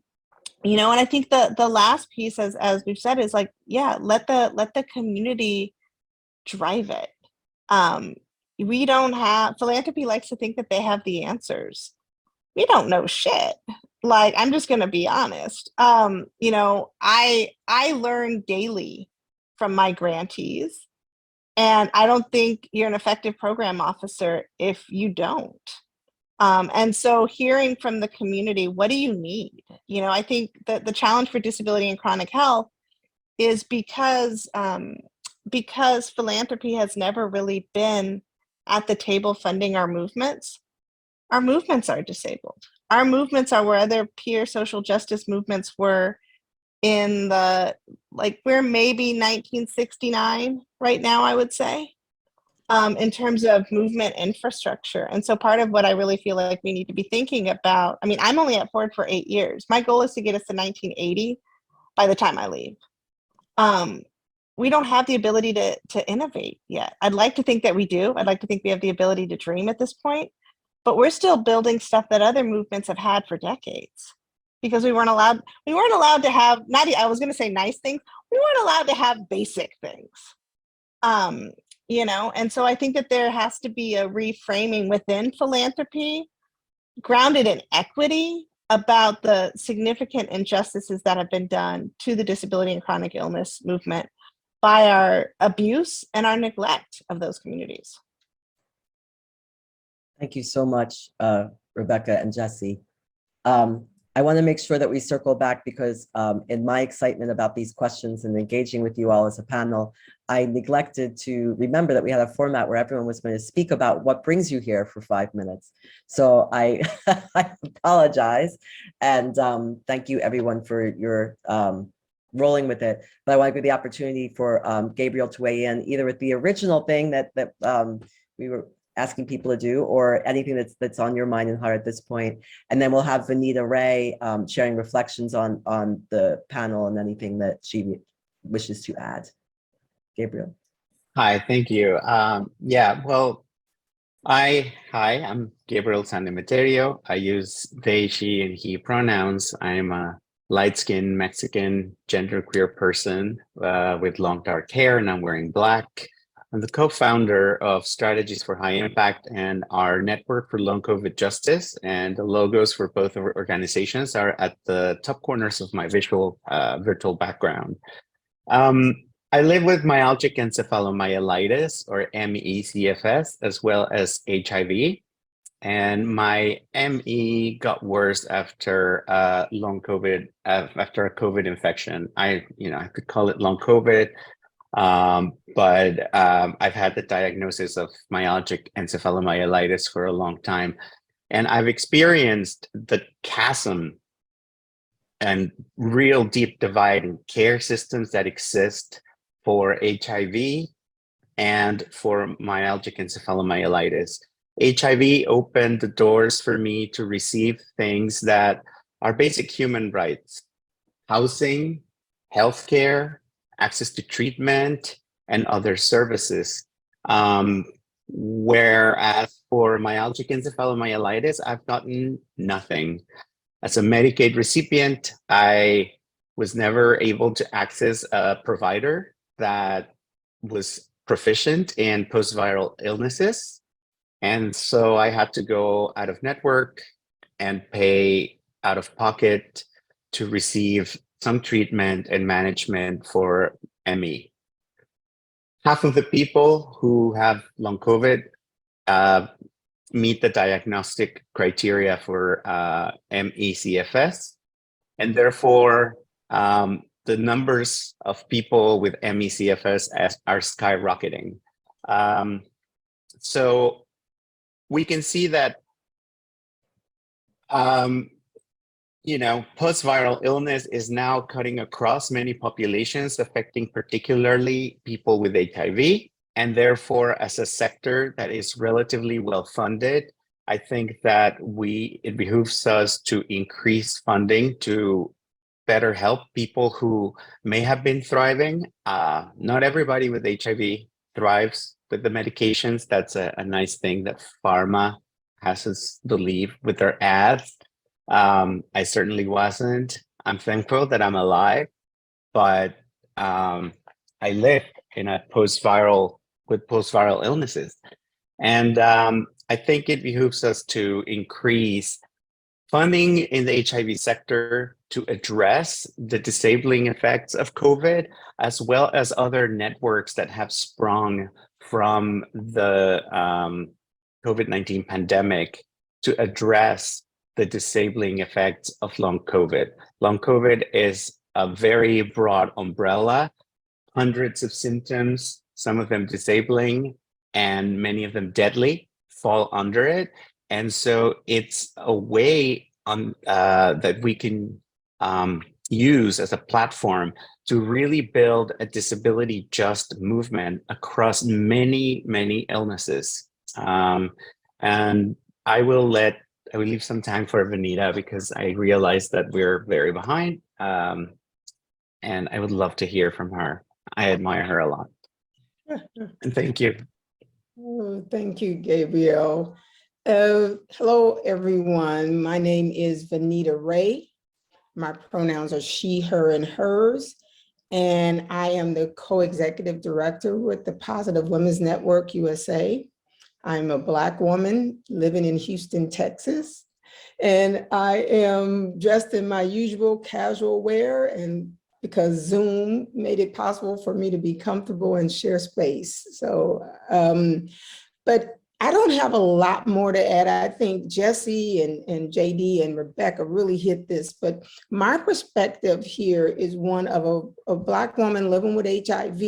I think the last piece, as we've said, is like, yeah, let the community drive it. We don't have, philanthropy likes to think that they have the answers. We don't know shit. Like, I'm just gonna be honest. I learn daily from my grantees, and I don't think you're an effective program officer if you don't. And so hearing from the community, what do you need? I think that the challenge for disability and chronic health is because philanthropy has never really been at the table funding our movements are disabled. Our movements are where other peer social justice movements were in we're maybe 1969 right now, I would say. In terms of movement infrastructure. And so part of what I really feel like we need to be thinking about, I mean, I'm only at Ford for 8 years. My goal is to get us to 1980 by the time I leave. We don't have the ability to innovate yet. I'd like to think that we do. I'd like to think we have the ability to dream at this point, but we're still building stuff that other movements have had for decades because we weren't allowed to have, I was going to say nice things. We weren't allowed to have basic things. And so I think that there has to be a reframing within philanthropy grounded in equity about the significant injustices that have been done to the disability and chronic illness movement by our abuse and our neglect of those communities. Thank you so much, Rebecca and Jesse. I want to make sure that we circle back because in my excitement about these questions and engaging with you all as a panel, I neglected to remember that we had a format where everyone was going to speak about what brings you here for 5 minutes. So I, I apologize. And thank you everyone for your rolling with it. But I want to give the opportunity for Gabriel to weigh in either with the original thing that we were asking people to do, or anything that's on your mind and heart at this point. And then we'll have Vanita Ray sharing reflections on the panel and anything that she wishes to add. Gabriel. Hi, thank you. Yeah, well, I'm Gabriel Sandemeterio. I use they, she, and he pronouns. I'm a light-skinned Mexican genderqueer person with long dark hair, and I'm wearing black. I'm the co-founder of Strategies for High Impact and our Network for Long COVID Justice. And the logos for both of our organizations are at the top corners of my virtual background. I live with myalgic encephalomyelitis, or MECFS, as well as HIV. And my ME got worse after long COVID, after a COVID infection. I could call it long COVID. But I've had the diagnosis of myalgic encephalomyelitis for a long time, and I've experienced the chasm and real deep divide in care systems that exist for HIV and for myalgic encephalomyelitis. HIV opened the doors for me to receive things that are basic human rights: housing, healthcare, access to treatment, and other services. Whereas for myalgic encephalomyelitis, I've gotten nothing. As a Medicaid recipient, I was never able to access a provider that was proficient in post-viral illnesses. And so I had to go out of network and pay out of pocket to receive some treatment and management for ME. half of the people who have long COVID meet the diagnostic criteria for MECFS, and therefore the numbers of people with MECFS are skyrocketing. So we can see that post-viral illness is now cutting across many populations, affecting particularly people with HIV. And therefore, as a sector that is relatively well-funded, I think that it behooves us to increase funding to better help people who may have been thriving. Not everybody with HIV thrives with the medications. That's a nice thing that pharma has us believe with their ads. I certainly wasn't. I'm thankful that I'm alive, but I live in a post-viral illnesses. And I think it behooves us to increase funding in the HIV sector to address the disabling effects of COVID, as well as other networks that have sprung from the COVID-19 pandemic to address the disabling effects of long COVID. Long COVID is a very broad umbrella, hundreds of symptoms, some of them disabling and many of them deadly, fall under it. And so it's a way that we can use as a platform to really build a disability just movement across many, many illnesses. And I will leave some time for Vanita because I realize that we're very behind. And I would love to hear from her. I admire her a lot. And thank you. Oh, thank you, Gabriel. Hello, everyone. My name is Vanita Ray. My pronouns are she, her, and hers. And I am the co-executive director with the Positive Women's Network USA. I'm a Black woman living in Houston, Texas. And I am dressed in my usual casual wear, and because Zoom made it possible for me to be comfortable and share space. So, but I don't have a lot more to add. I think Jesse and JD and Rebecca really hit this, but my perspective here is one of a Black woman living with HIV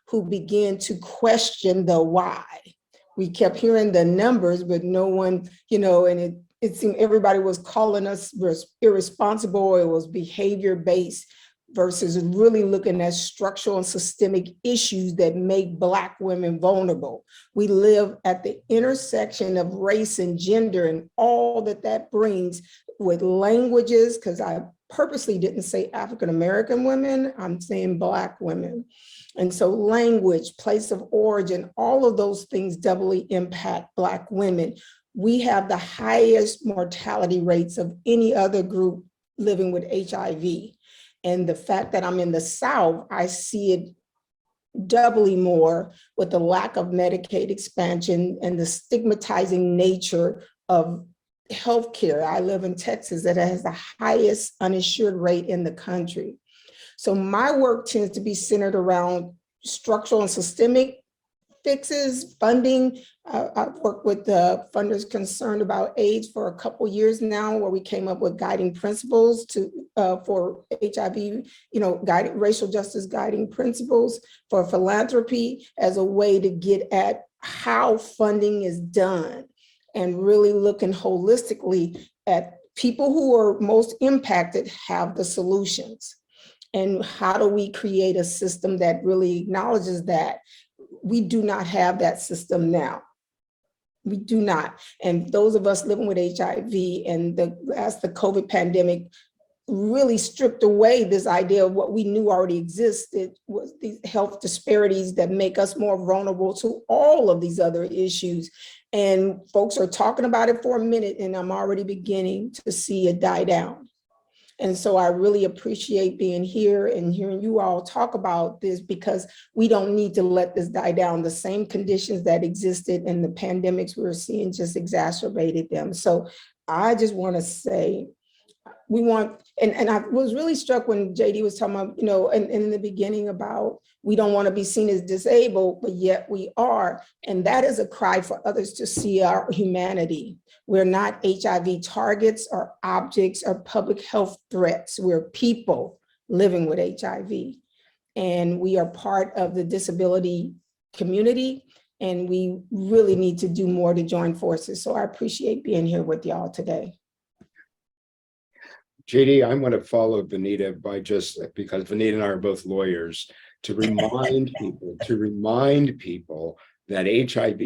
who began to question the why. We kept hearing the numbers, but no one, and it seemed everybody was calling us irresponsible. It was behavior-based versus really looking at structural and systemic issues that make Black women vulnerable. We live at the intersection of race and gender and all that brings with languages, because I purposely didn't say African-American women, I'm saying Black women. And so language, place of origin, all of those things doubly impact Black women. We have the highest mortality rates of any other group living with HIV. And the fact that I'm in the South, I see it doubly more with the lack of Medicaid expansion and the stigmatizing nature of healthcare. I live in Texas that has the highest uninsured rate in the country. So my work tends to be centered around structural and systemic fixes, funding. I've worked with the funders concerned about AIDS for a couple years now, where we came up with guiding principles for HIV, racial justice guiding principles for philanthropy as a way to get at how funding is done and really looking holistically at people who are most impacted have the solutions. And how do we create a system that really acknowledges that? We do not have that system now. We do not. And those of us living with HIV and as the COVID pandemic really stripped away this idea of what we knew already existed, was these health disparities that make us more vulnerable to all of these other issues. And folks are talking about it for a minute, and I'm already beginning to see it die down. And so I really appreciate being here and hearing you all talk about this, because we don't need to let this die down. The same conditions that existed in the pandemics we were seeing just exacerbated them. So I just want to say, we want, and I was really struck when JD was talking about, and in the beginning about, we don't want to be seen as disabled, but yet we are. And that is a cry for others to see our humanity. We're not HIV targets or objects or public health threats. We're people living with HIV. And we are part of the disability community. And we really need to do more to join forces. So I appreciate being here with y'all today. JD, I'm going to follow Vanita by because Vanita and I are both lawyers, to remind people that HIV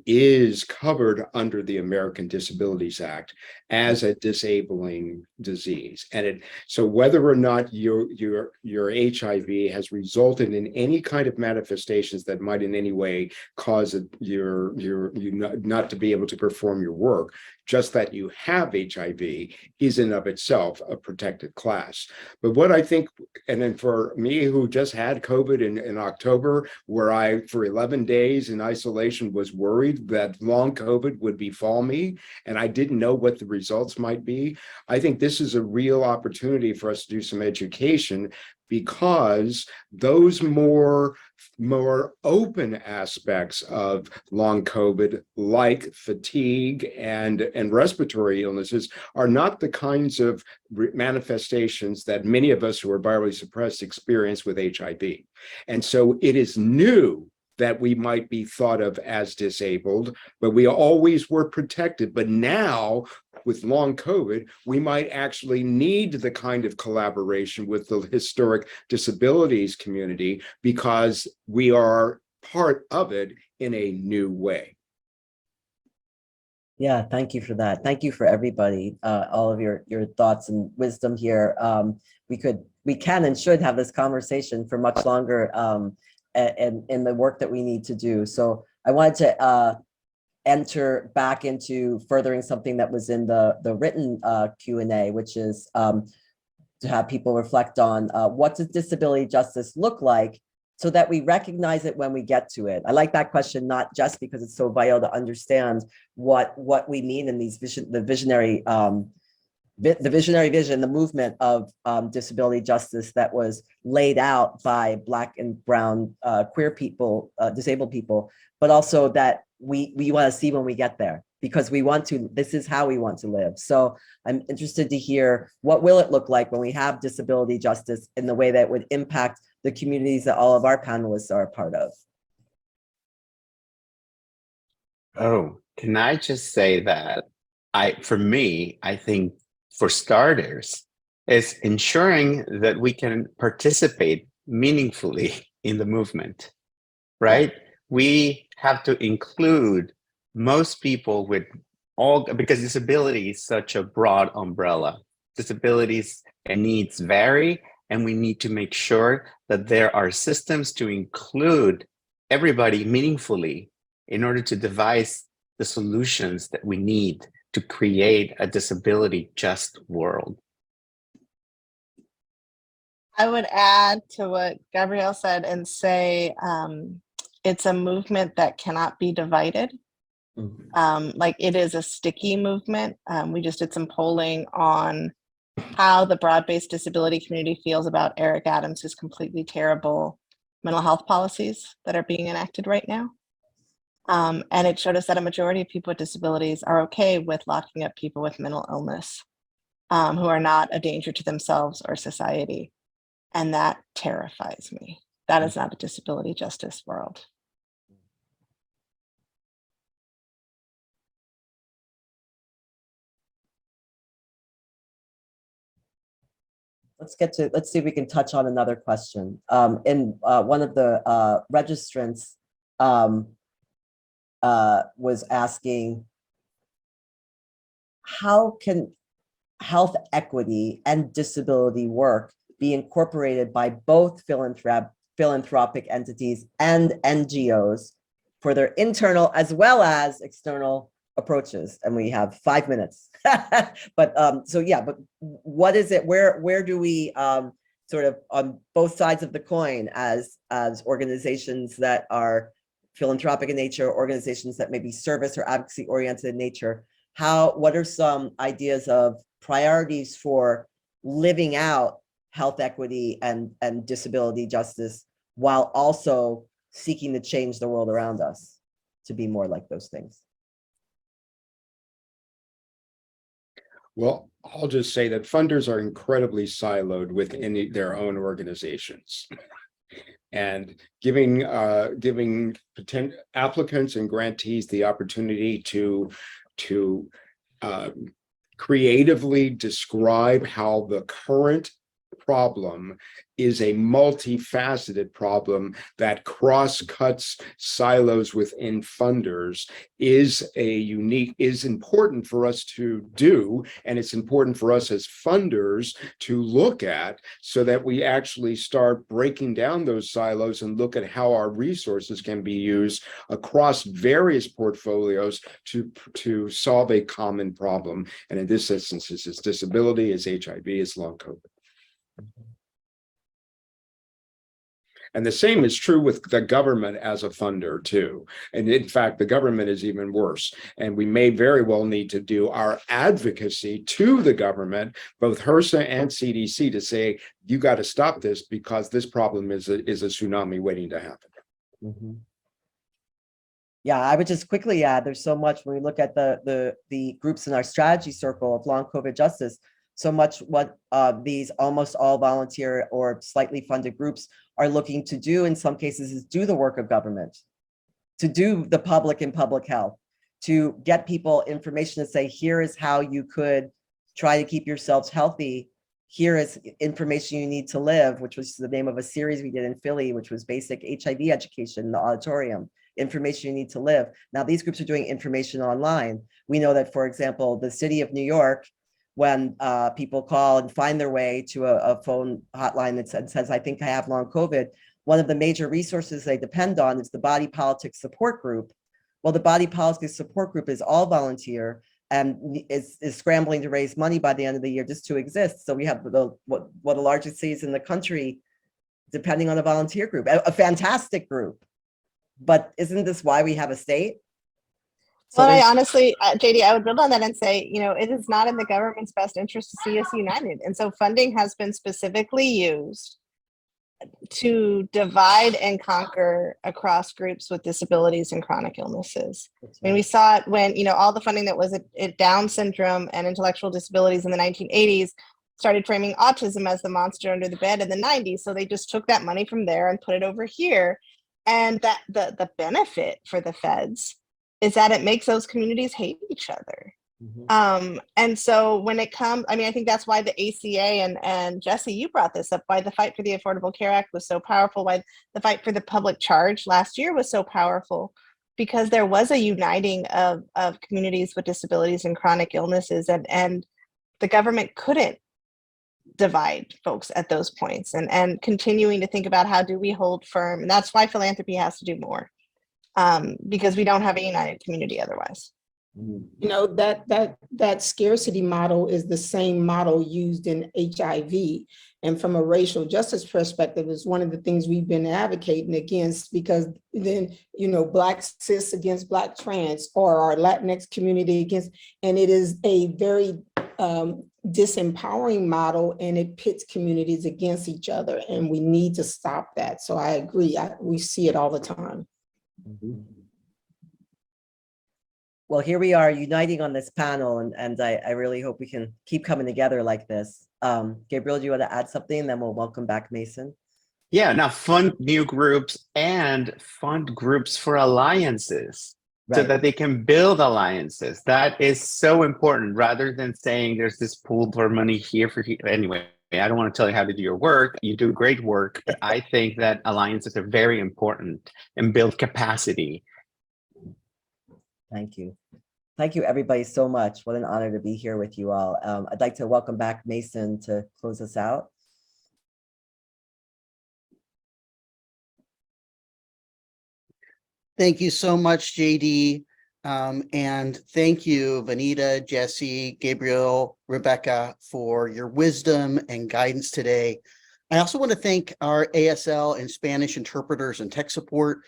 is covered under the American Disabilities Act as a disabling disease. And so whether or not your HIV has resulted in any kind of manifestations that might in any way cause you not to be able to perform your work, just that you have HIV is in of itself a protected class. But what I think, and then for me who just had COVID in October, where I, for 11 days in isolation, was worried that long COVID would befall me, and I didn't know what the results might be. I think this is a real opportunity for us to do some education, because those more open aspects of long COVID, like fatigue and respiratory illnesses, are not the kinds of manifestations that many of us who are virally suppressed experience with HIV. And so it is new that we might be thought of as disabled, but we always were protected. But now, with long COVID, we might actually need the kind of collaboration with the historic disabilities community, because we are part of it in a new way. Yeah, thank you for that. Thank you for everybody, all of your thoughts and wisdom here. We can and should have this conversation for much longer, and in the work that we need to do. So I wanted to enter back into furthering something that was in the written Q&A, which is to have people reflect on what does disability justice look like, so that we recognize it when we get to it. I like that question, not just because it's so vital to understand what we mean in these the visionary vision, the movement of disability justice that was laid out by Black and brown queer people, disabled people, but also that we want to see when we get there, because we want to, this is how we want to live. So I'm interested to hear, what will it look like when we have disability justice in the way that would impact the communities that all of our panelists are a part of? Oh, can I just say that for me, I think for starters, is ensuring that we can participate meaningfully in the movement, right? We have to include most people with all, because disability is such a broad umbrella. Disabilities and needs vary, and we need to make sure that there are systems to include everybody meaningfully in order to devise the solutions that we need to create a disability just world. I would add to what Gabrielle said and say it's a movement that cannot be divided. Like, it is a sticky movement. We just did some polling on how the broad-based disability community feels about Eric Adams's completely terrible mental health policies that are being enacted right now. And it showed us that a majority of people with disabilities are okay with locking up people with mental illness who are not a danger to themselves or society. And that terrifies me. That is not a disability justice world. Let's see if we can touch on another question. In one of the registrants was asking, how can health equity and disability work be incorporated by both philanthropic entities and NGOs for their internal as well as external approaches? And we have 5 minutes. But so yeah, but what is it? Where do we sort of on both sides of the coin as organizations that are philanthropic in nature, organizations that may be service or advocacy oriented in nature, what are some ideas of priorities for living out health equity and disability justice while also seeking to change the world around us to be more like those things? Well, I'll just say that funders are incredibly siloed within their own organizations. And giving potential applicants and grantees the opportunity to creatively describe how the current problem is a multifaceted problem that cross-cuts silos within funders is important for us to do, and it's important for us as funders to look at, so that we actually start breaking down those silos and look at how our resources can be used across various portfolios to solve a common problem. And in this instance, it's disability, it's HIV, it's long COVID. And the same is true with the government as a funder too. And in fact, the government is even worse. And we may very well need to do our advocacy to the government, both HRSA and CDC, to say, you got to stop this because this problem is a tsunami waiting to happen. Mm-hmm. Yeah, I would just quickly add, there's so much when we look at the groups in our strategy circle of long COVID justice, so much what these almost all volunteer or slightly funded groups are looking to do in some cases is do the work of government, to do the public and public health, to get people information to say, here is how you could try to keep yourselves healthy. Here is information you need to live, which was the name of a series we did in Philly, which was basic HIV education in the auditorium, information you need to live. Now these groups are doing information online. We know that, for example, the city of New York, when people call and find their way to a phone hotline that says, I think I have long COVID, one of the major resources they depend on is the body politics support group. Well, the body politics support group is all volunteer and is scrambling to raise money by the end of the year just to exist. So we have what the largest cities in the country, depending on a volunteer group, a fantastic group. But isn't this why we have a state? So well, I honestly, JD, I would build on that and say, you know, it is not in the government's best interest to see us united. And so funding has been specifically used to divide and conquer across groups with disabilities and chronic illnesses. Right. I mean, we saw it when, you know, all the funding that was at Down syndrome and intellectual disabilities in the 1980s started framing autism as the monster under the bed in the 90s. So they just took that money from there and put it over here. And that the benefit for the feds is that it makes those communities hate each other. Mm-hmm. And so when it comes, I mean, I think that's why the ACA and Jesse, you brought this up, why the fight for the Affordable Care Act was so powerful, why the fight for the public charge last year was so powerful, because there was a uniting of communities with disabilities and chronic illnesses, and the government couldn't divide folks at those points, and continuing to think about how do we hold firm. And that's why philanthropy has to do more. Because we don't have a united community otherwise. You know, that scarcity model is the same model used in HIV. And from a racial justice perspective, is one of the things we've been advocating against, because then, you know, Black cis against Black trans, or our Latinx community against, and it is a very disempowering model, and it pits communities against each other, and we need to stop that. So I agree, we see it all the time. Mm-hmm. Well, here we are uniting on this panel, and I really hope we can keep coming together like this. Gabriel, do you want to add something, and then we'll welcome back Mason? Yeah, now fund new groups and fund groups for alliances, right, so that they can build alliances. That is so important, rather than saying there's this pool for money here for here. Anyway, I don't want to tell you how to do your work. You do great work, but I think that alliances are very important and build capacity. Thank you. Thank you, everybody, so much. What an honor to be here with you all. I'd like to welcome back Mason to close us out. Thank you so much, JD. And thank you, Vanita, Jesse, Gabriel, Rebecca, for your wisdom and guidance today. I also want to thank our ASL and Spanish interpreters and tech support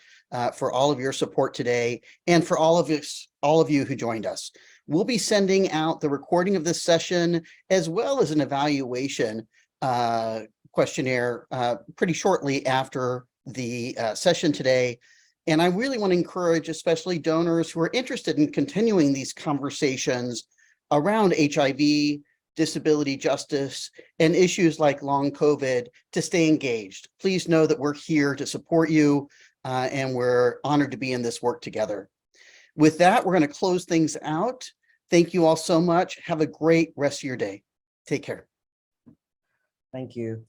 for all of your support today, and for all of you who joined us. We'll be sending out the recording of this session as well as an evaluation questionnaire pretty shortly after the session today. And I really want to encourage especially donors who are interested in continuing these conversations around HIV, disability justice, and issues like long COVID to stay engaged. Please know that we're here to support you and we're honored to be in this work together. With that, we're going to close things out. Thank you all so much. Have a great rest of your day. Take care. Thank you.